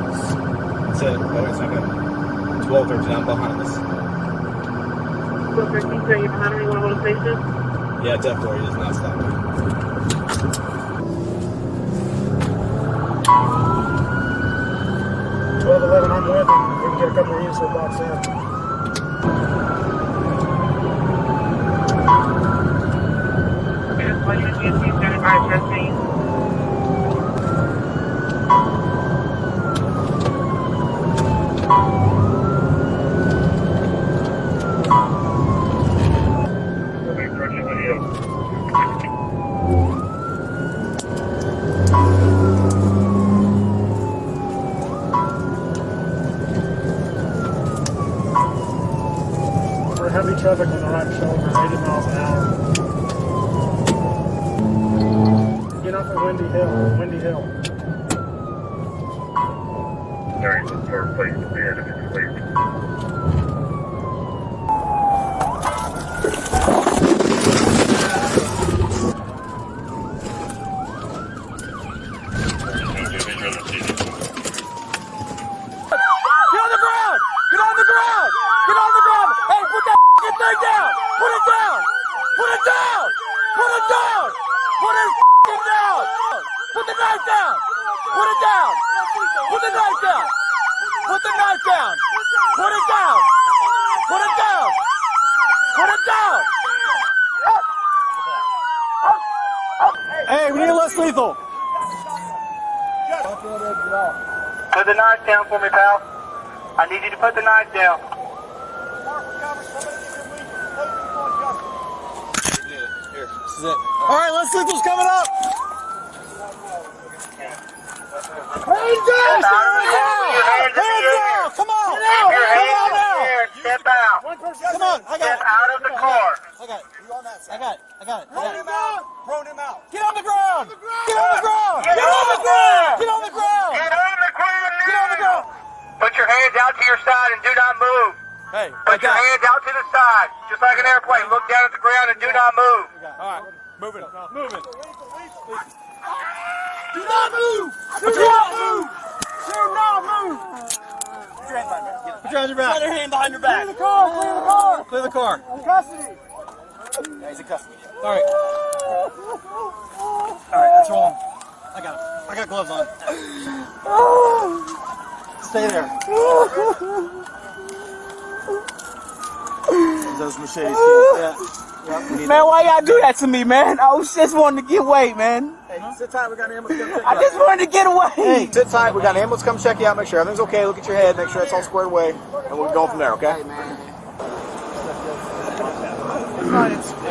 That's it. Oh, it's okay. 1239 behind us. 1213, sir, you're behind me. You want to hold a station? Yeah, definitely. He does not stop me. 1211, I'm with him. We can get a couple more units to box in. Okay, that's why you're GSC 7513. Heavy traffic on the right shoulder, 80 miles an hour. Get off of Windy Hill. There is a third place to be at if it's late. Hey, we need less lethal. Put the knife down for me, pal. I need you to put the knife down. Here, this is it. All right, less lethal's coming up. Hands down! Hands down! Come on! Keep your hands in the air. Step out. Come on, I got Step it. out of the car. I got it. I got it. Throw him out. Get on the ground. Get on the ground. Get on the ground. Get on the ground. Get on the ground now. Get on the ground. Put your hands out to your side and do not move. Hey, Put your hands out to the side, just like an airplane. Look down at the ground and do not move. all right, moving. Do not move. Do not move. Do not move. Put your hands behind your back. Put your hand behind your back. Clear the car. Clear the car. Custody. Yeah, he's in custody. All right, let's roll him. I got him. I got gloves on. Stay there. Those machetes. Yeah. Man, why y'all do that to me, man? I was just wanting to get away, man. Hey, sit tight. We got an ambulance come check you I out. just wanted to get away. Hey, sit tight. We got an ambulance come check you out. Make sure everything's okay. Look at your head. Make sure it's all squared away, and we'll go from there. Okay? Hey, man. It's fine.